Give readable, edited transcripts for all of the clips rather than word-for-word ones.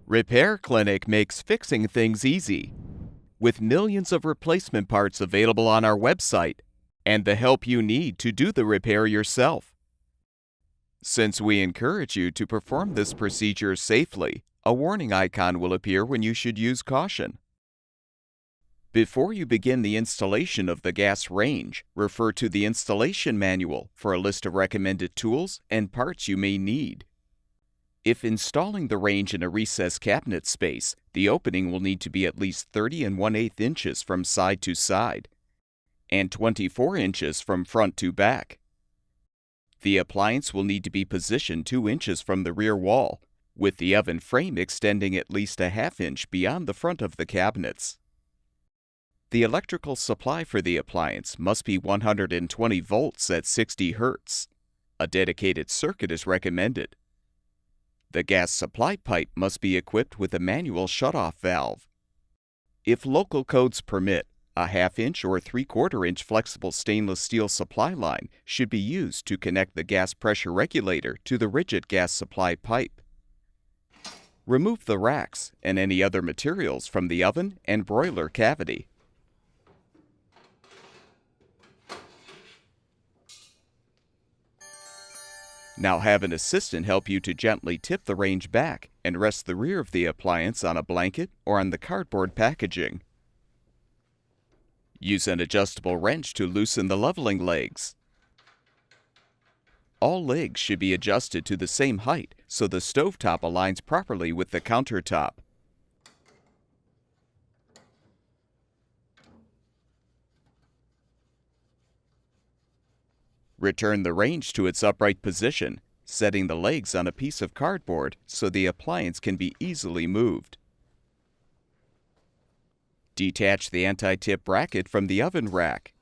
Repair Clinic makes fixing things easy, with millions of replacement parts available on our website and the help you need to do the repair yourself. Since we encourage you to perform this procedure safely, a warning icon will appear when you should use caution. Before you begin the installation of the gas range, refer to the installation manual for a list of recommended tools and parts you may need. If installing the range in a recessed cabinet space, the opening will need to be at least 30 1/8 inches from side to side and 24 inches from front to back. The appliance will need to be positioned 2 inches from the rear wall, with the oven frame extending at least a ½ inch beyond the front of the cabinets. The electrical supply for the appliance must be 120 volts at 60 Hz. A dedicated circuit is recommended. The gas supply pipe must be equipped with a manual shutoff valve. If local codes permit, a ½ inch or 3/4 inch flexible stainless steel supply line should be used to connect the gas pressure regulator to the rigid gas supply pipe. Remove the racks and any other materials from the oven and broiler cavity. Now have an assistant help you to gently tip the range back and rest the rear of the appliance on a blanket or on the cardboard packaging. Use an adjustable wrench to loosen the leveling legs. All legs should be adjusted to the same height so the stovetop aligns properly with the countertop. Return the range to its upright position, setting the legs on a piece of cardboard so the appliance can be easily moved. Detach the anti-tip bracket from the oven rack.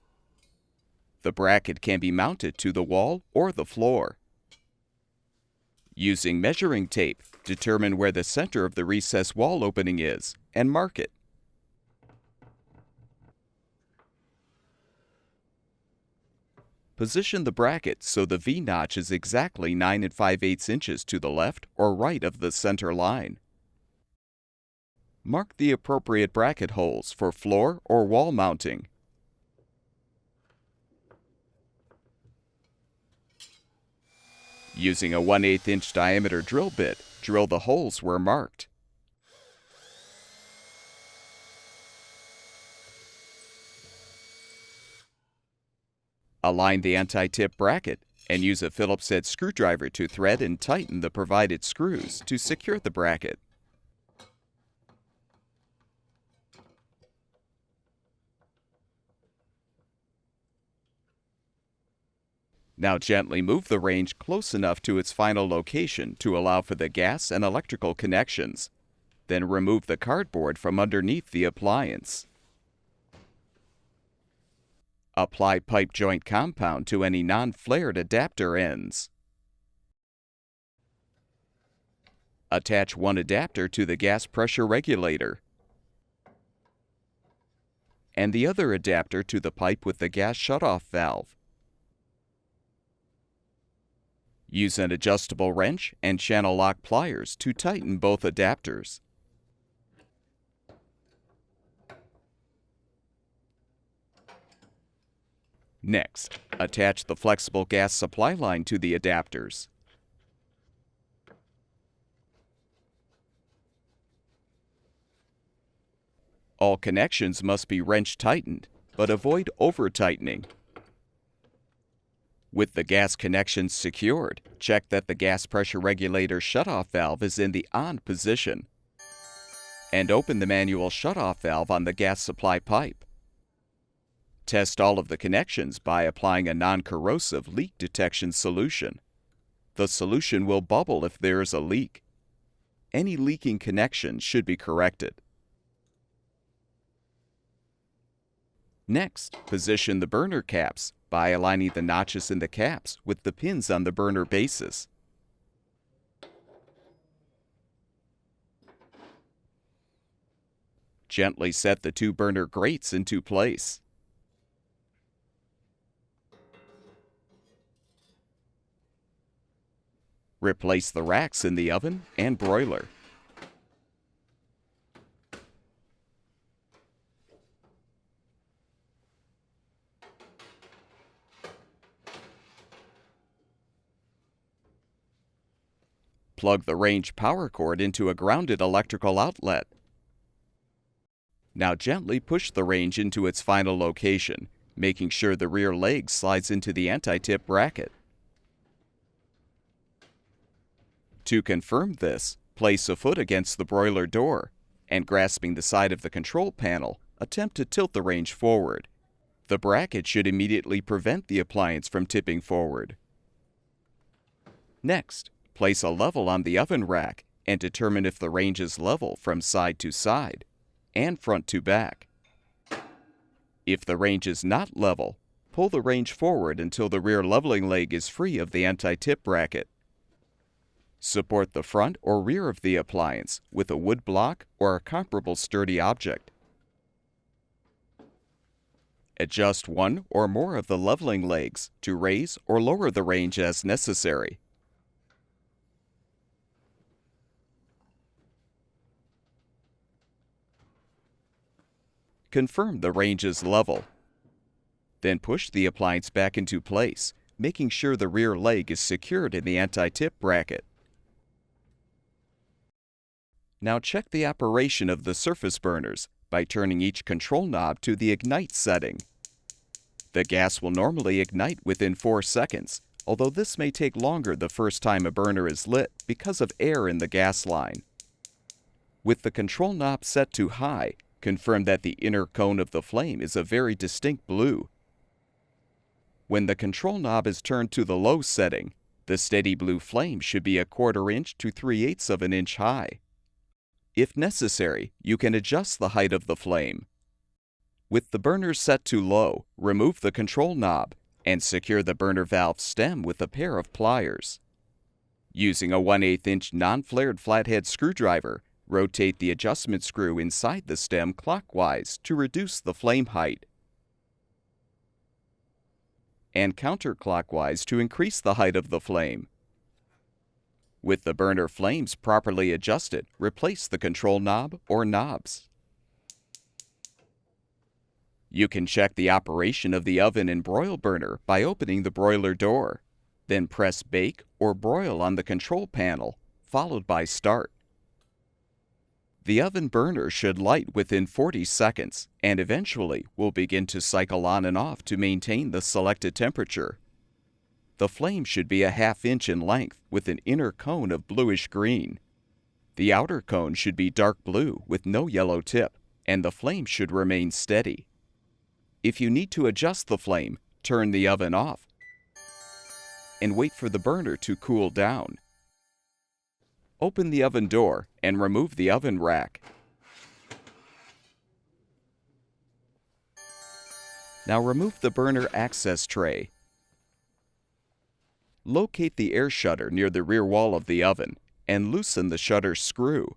The bracket can be mounted to the wall or the floor. Using measuring tape, determine where the center of the recessed wall opening is and mark it. Position the bracket so the V-notch is exactly 9 5/8 inches to the left or right of the center line. Mark the appropriate bracket holes for floor or wall mounting. Using a 1/8 inch diameter drill bit, drill the holes where marked. Align the anti-tip bracket and use a Phillips head screwdriver to thread and tighten the provided screws to secure the bracket. Now gently move the range close enough to its final location to allow for the gas and electrical connections. Then remove the cardboard from underneath the appliance. Apply pipe joint compound to any non-flared adapter ends. Attach one adapter to the gas pressure regulator and the other adapter to the pipe with the gas shutoff valve. Use an adjustable wrench and channel lock pliers to tighten both adapters. Next, attach the flexible gas supply line to the adapters. All connections must be wrench tightened, but avoid over-tightening. With the gas connections secured, check that the gas pressure regulator shutoff valve is in the on position, and open the manual shutoff valve on the gas supply pipe. Test all of the connections by applying a non-corrosive leak detection solution. The solution will bubble if there is a leak. Any leaking connections should be corrected. Next, position the burner caps by aligning the notches in the caps with the pins on the burner bases. Gently set the two burner grates into place. Replace the racks in the oven and broiler. Plug the range power cord into a grounded electrical outlet. Now gently push the range into its final location, making sure the rear leg slides into the anti-tip bracket. To confirm this, place a foot against the broiler door, and grasping the side of the control panel, attempt to tilt the range forward. The bracket should immediately prevent the appliance from tipping forward. Next, place a level on the oven rack and determine if the range is level from side to side and front to back. If the range is not level, pull the range forward until the rear leveling leg is free of the anti-tip bracket. Support the front or rear of the appliance with a wood block or a comparable sturdy object. Adjust one or more of the leveling legs to raise or lower the range as necessary. Confirm the range is level. Then push the appliance back into place, making sure the rear leg is secured in the anti-tip bracket. Now check the operation of the surface burners by turning each control knob to the ignite setting. The gas will normally ignite within 4 seconds, although this may take longer the first time a burner is lit because of air in the gas line. With the control knob set to high, confirm that the inner cone of the flame is a very distinct blue. When the control knob is turned to the low setting, the steady blue flame should be 1/4 inch to 3/8 of an inch high. If necessary, you can adjust the height of the flame. With the burner set to low, remove the control knob and secure the burner valve stem with a pair of pliers. Using a 1/8 inch non-flared flathead screwdriver, rotate the adjustment screw inside the stem clockwise to reduce the flame height, and counterclockwise to increase the height of the flame. With the burner flames properly adjusted, replace the control knob or knobs. You can check the operation of the oven and broil burner by opening the broiler door. Then press Bake or Broil on the control panel, followed by Start. The oven burner should light within 40 seconds and eventually will begin to cycle on and off to maintain the selected temperature. The flame should be 1/2 inch in length with an inner cone of bluish green. The outer cone should be dark blue with no yellow tip, and the flame should remain steady. If you need to adjust the flame, turn the oven off and wait for the burner to cool down. Open the oven door and remove the oven rack. Now remove the burner access tray. Locate the air shutter near the rear wall of the oven and loosen the shutter screw.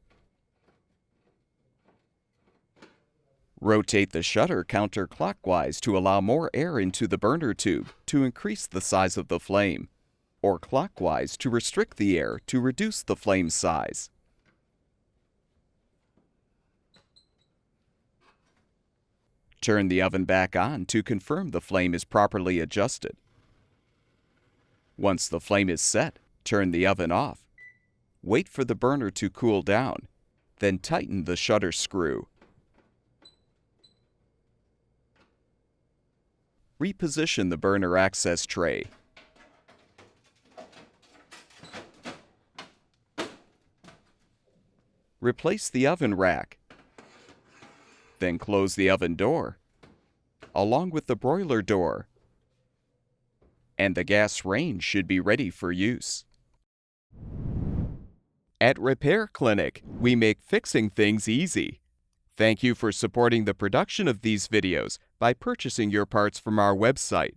Rotate the shutter counterclockwise to allow more air into the burner tube to increase the size of the flame, or clockwise to restrict the air to reduce the flame size. Turn the oven back on to confirm the flame is properly adjusted. Once the flame is set, turn the oven off. Wait for the burner to cool down, then tighten the shutter screw. Reposition the burner access tray. Replace the oven rack. Then close the oven door, along with the broiler door. And the gas range should be ready for use. At Repair Clinic, we make fixing things easy. Thank you for supporting the production of these videos by purchasing your parts from our website.